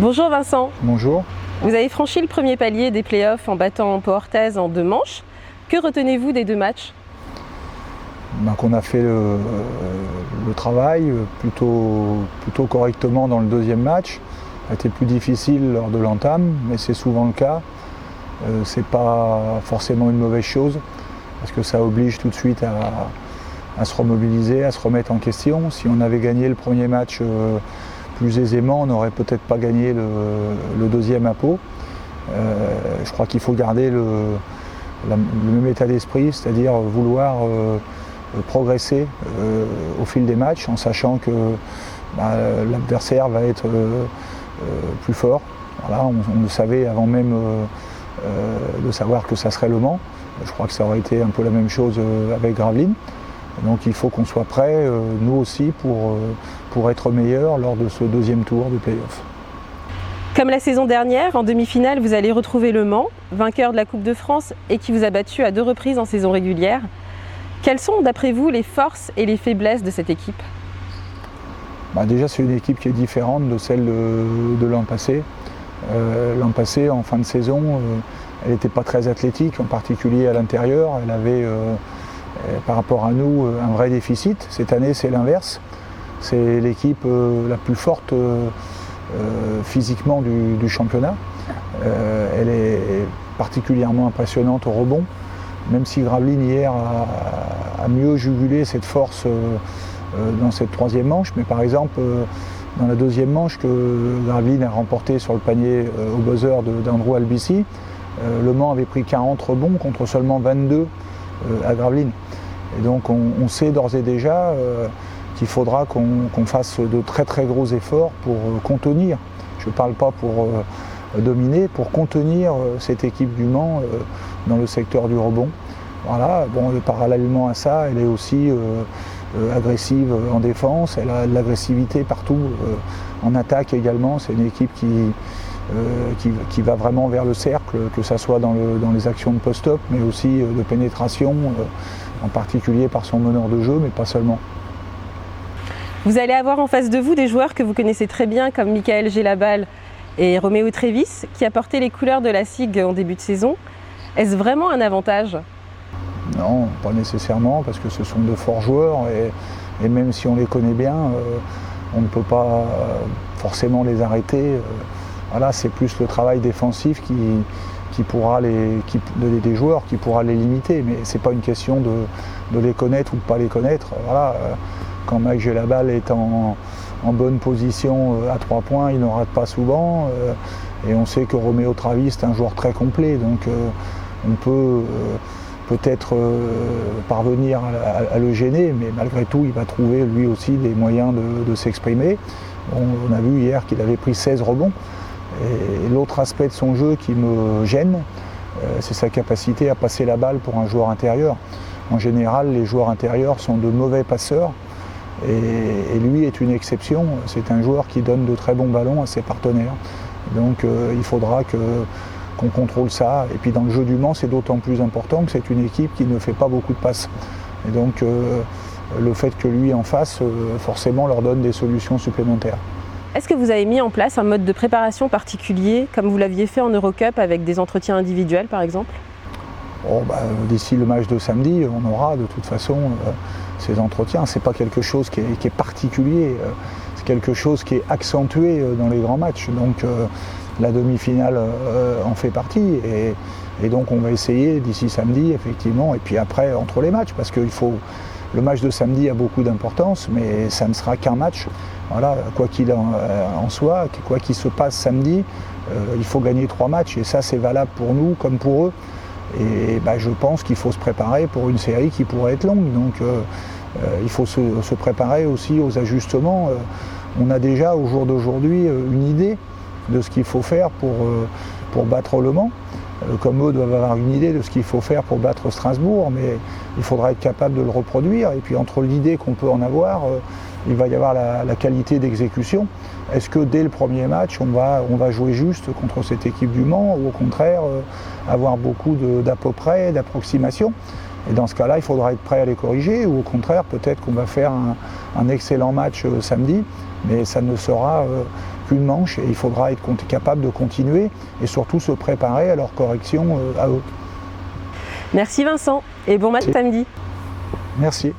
Bonjour Vincent. Bonjour. Vous avez franchi le premier palier des playoffs en battant Pau Orthez en 2 manches. Que retenez-vous des 2 matchs? Qu'on a fait le travail plutôt correctement dans le deuxième match. Ça a été plus difficile lors de l'entame, mais c'est souvent le cas. C'est pas forcément une mauvaise chose, parce que ça oblige tout de suite à se remobiliser, à se remettre en question. Si on avait gagné le premier match plus aisément, on n'aurait peut-être pas gagné le deuxième à Pau. Je crois qu'il faut garder le même état d'esprit, c'est-à-dire vouloir progresser au fil des matchs, en sachant que l'adversaire va être plus fort. Voilà, on le savait avant même de savoir que ça serait Le Mans. Je crois que ça aurait été un peu la même chose avec Gravelines. Donc il faut qu'on soit prêts, nous aussi, pour être meilleurs lors de ce deuxième tour de play-off. Comme la saison dernière, en demi-finale, vous allez retrouver Le Mans, vainqueur de la Coupe de France et qui vous a battu à 2 reprises en saison régulière. Quelles sont, d'après vous, les forces et les faiblesses de cette équipe? Déjà, c'est une équipe qui est différente de celle de l'an passé. L'an passé, en fin de saison, elle n'était pas très athlétique, en particulier à l'intérieur. Elle avait, par rapport à nous, un vrai déficit. Cette année, c'est l'inverse. C'est l'équipe la plus forte physiquement du championnat. Elle est particulièrement impressionnante au rebond, même si Gravelines hier a mieux jugulé cette force dans cette troisième manche. Mais par exemple, dans la deuxième manche que Gravelines a remporté sur le panier au buzzer d'Andrew Albici, Le Mans avait pris 40 rebonds contre seulement 22 à Gravelines. Et donc on sait d'ores et déjà qu'il faudra qu'on fasse de très très gros efforts pour contenir, je ne parle pas pour dominer, pour contenir cette équipe du Mans dans le secteur du rebond. Voilà, parallèlement à ça, elle est aussi agressive en défense, elle a de l'agressivité partout, en attaque également. C'est une équipe qui va vraiment vers le cercle, que ce soit dans les actions de post-up, mais aussi de pénétration, en particulier par son meneur de jeu, mais pas seulement. Vous allez avoir en face de vous des joueurs que vous connaissez très bien, comme Michael Gelabal et Roméo Trévis, qui a porté les couleurs de la SIG en début de saison. Est-ce vraiment un avantage? Non, pas nécessairement, parce que ce sont de forts joueurs, et même si on les connaît bien, on ne peut pas forcément les arrêter. Voilà, c'est plus le travail défensif des joueurs qui pourra les limiter, mais c'est pas une question de les connaître ou de ne pas les connaître. Voilà, quand Mike Gelabal est en bonne position à 3 points, il ne rate pas souvent, et on sait que Roméo Trévis est un joueur très complet, donc on peut peut-être parvenir à le gêner, mais malgré tout il va trouver lui aussi des moyens de s'exprimer. On a vu hier qu'il avait pris 16 rebonds, et l'autre aspect de son jeu qui me gêne, c'est sa capacité à passer la balle pour un joueur intérieur. En général, les joueurs intérieurs sont de mauvais passeurs, et lui est une exception. C'est un joueur qui donne de très bons ballons à ses partenaires. Donc il faudra qu'on contrôle ça. Et puis dans le jeu du Mans, c'est d'autant plus important que c'est une équipe qui ne fait pas beaucoup de passes. Et donc le fait que lui en fasse, forcément leur donne des solutions supplémentaires. Est-ce que vous avez mis en place un mode de préparation particulier, comme vous l'aviez fait en Eurocup, avec des entretiens individuels par exemple? D'ici le match de samedi, on aura de toute façon ces entretiens. C'est pas quelque chose qui est particulier, c'est quelque chose qui est accentué dans les grands matchs. Donc la demi-finale en fait partie, et donc on va essayer d'ici samedi, effectivement, et puis après entre les matchs, parce que le match de samedi a beaucoup d'importance, mais ça ne sera qu'un match. Voilà, quoi qu'il en soit, quoi qu'il se passe samedi, il faut gagner 3 matchs, et ça c'est valable pour nous comme pour eux. Et je pense qu'il faut se préparer pour une série qui pourrait être longue. Donc il faut se préparer aussi aux ajustements. On a déjà au jour d'aujourd'hui une idée de ce qu'il faut faire pour battre Le Mans, comme eux doivent avoir une idée de ce qu'il faut faire pour battre Strasbourg, mais il faudra être capable de le reproduire. Et puis entre l'idée qu'on peut en avoir, il va y avoir la qualité d'exécution. Est-ce que dès le premier match, on va jouer juste contre cette équipe du Mans, ou au contraire avoir beaucoup d'à peu près, d'approximation? Et dans ce cas-là, il faudra être prêt à les corriger, ou au contraire, peut-être qu'on va faire un excellent match samedi, mais ça ne sera qu'une manche et il faudra être capable de continuer et surtout se préparer à leur correction à eux. Merci Vincent et bon match samedi. Merci.